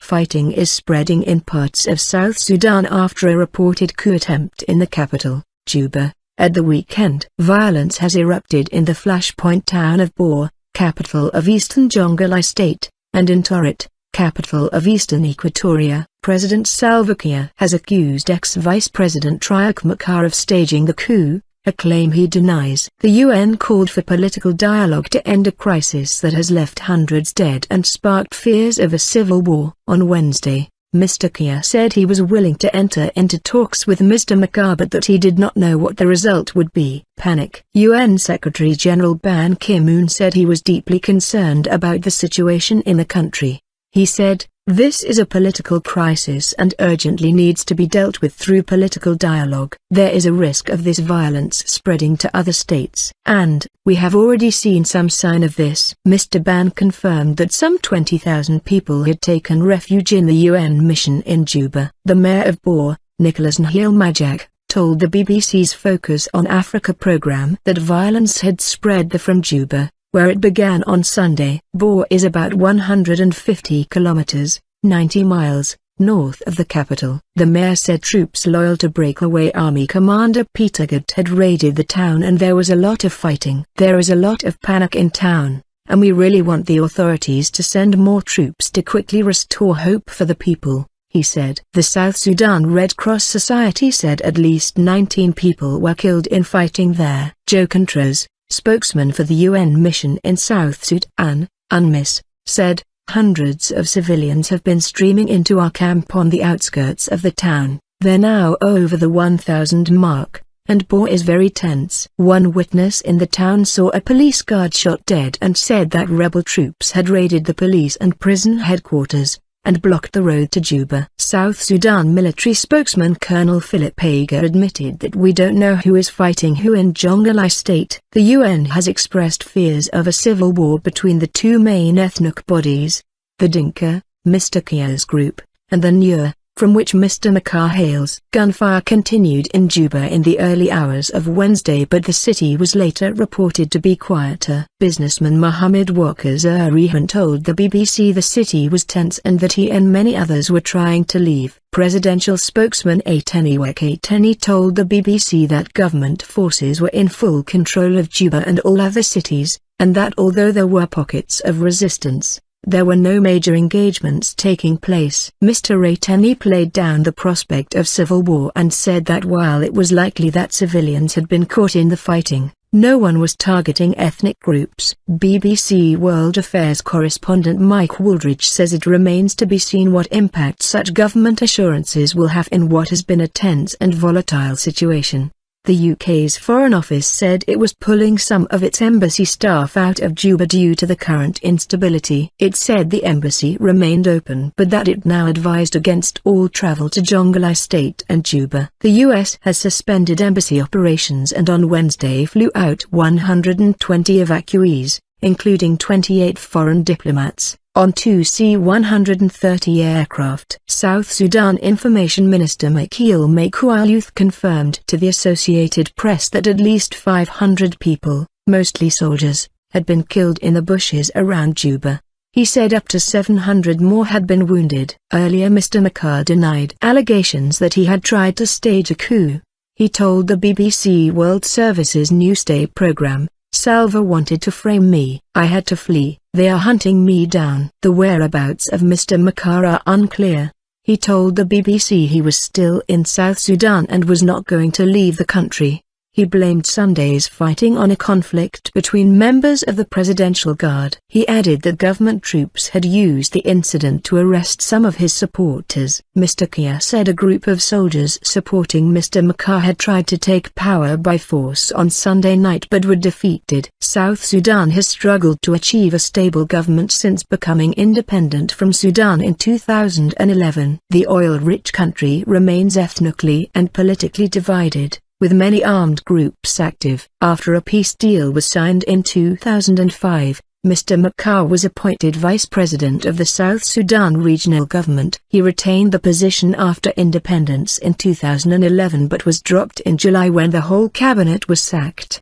Fighting is spreading in parts of South Sudan after a reported coup attempt in the capital, Juba, at the weekend. Violence has erupted in the flashpoint town of Bor, capital of eastern Jonglei State, and in Torit, capital of eastern Equatoria. President Salva Kiir has accused ex-Vice President Riek Machar of staging the coup, a claim he denies. The UN called for political dialogue to end a crisis that has left hundreds dead and sparked fears of a civil war. On Wednesday, Mr. Kiir said he was willing to enter into talks with Mr. Machar but that he did not know what the result would be. Panic. UN Secretary-General Ban Ki-moon said he was deeply concerned about the situation in the country. He said, "This is a political crisis and urgently needs to be dealt with through political dialogue. There is a risk of this violence spreading to other states, and we have already seen some sign of this." Mr. Ban confirmed that some 20,000 people had taken refuge in the UN mission in Juba. The mayor of Bor, Nicholas Nhil-Majak, told the BBC's Focus on Africa program that violence had spread from Juba, where it began on Sunday. Bor is about 150 kilometers, 90 miles, north of the capital. The mayor said troops loyal to breakaway army commander Peter Gott had raided the town and there was a lot of fighting. "There is a lot of panic in town, and we really want the authorities to send more troops to quickly restore hope for the people," he said. The South Sudan Red Cross Society said at least 19 people were killed in fighting there. Joe Contreras, spokesman for the UN mission in South Sudan, UNMISS, said, "Hundreds of civilians have been streaming into our camp on the outskirts of the town. They're now over the 1,000 mark, and Bor is very tense." One witness in the town saw a police guard shot dead and said that rebel troops had raided the police and prison headquarters, and blocked the road to Juba. South Sudan military spokesman Colonel Philip Hager admitted that "we don't know who is fighting who in Jonglei State." The UN has expressed fears of a civil war between the two main ethnic bodies, the Dinka, Mr. Kiir's group, and the Nuer, from which Mr. Machar hails. Gunfire continued in Juba in the early hours of Wednesday but the city was later reported to be quieter. Businessman Mohammed Walker Zarihan told the BBC the city was tense and that he and many others were trying to leave. Presidential spokesman Ateni Wekateni told the BBC that government forces were in full control of Juba and all other cities, and that although there were pockets of resistance, there were no major engagements taking place. Mr. Ateni played down the prospect of civil war and said that while it was likely that civilians had been caught in the fighting, no one was targeting ethnic groups. BBC World Affairs correspondent Mike Wooldridge says it remains to be seen what impact such government assurances will have in what has been a tense and volatile situation. The UK's Foreign Office said it was pulling some of its embassy staff out of Juba due to the current instability. It said the embassy remained open but that it now advised against all travel to Jonglei State and Juba. The US has suspended embassy operations and on Wednesday flew out 120 evacuees, including 28 foreign diplomats, on two C-130 aircraft. South Sudan Information Minister Michael Makualuth confirmed to the Associated Press that at least 500 people, mostly soldiers, had been killed in the bushes around Juba. He said up to 700 more had been wounded. Earlier Mr. Machar denied allegations that he had tried to stage a coup. He told the BBC World Service's Newsday program, "Salva wanted to frame me. I had to flee. They are hunting me down." The whereabouts of Mr. Machar are unclear. He told the BBC he was still in South Sudan and was not going to leave the country. He blamed Sunday's fighting on a conflict between members of the Presidential Guard. He added that government troops had used the incident to arrest some of his supporters. Mr. Kiir said a group of soldiers supporting Mr. Machar had tried to take power by force on Sunday night but were defeated. South Sudan has struggled to achieve a stable government since becoming independent from Sudan in 2011. The oil-rich country remains ethnically and politically divided, with many armed groups active. After a peace deal was signed in 2005, Mr. Machar was appointed vice president of the South Sudan regional government. He retained the position after independence in 2011 but was dropped in July when the whole cabinet was sacked.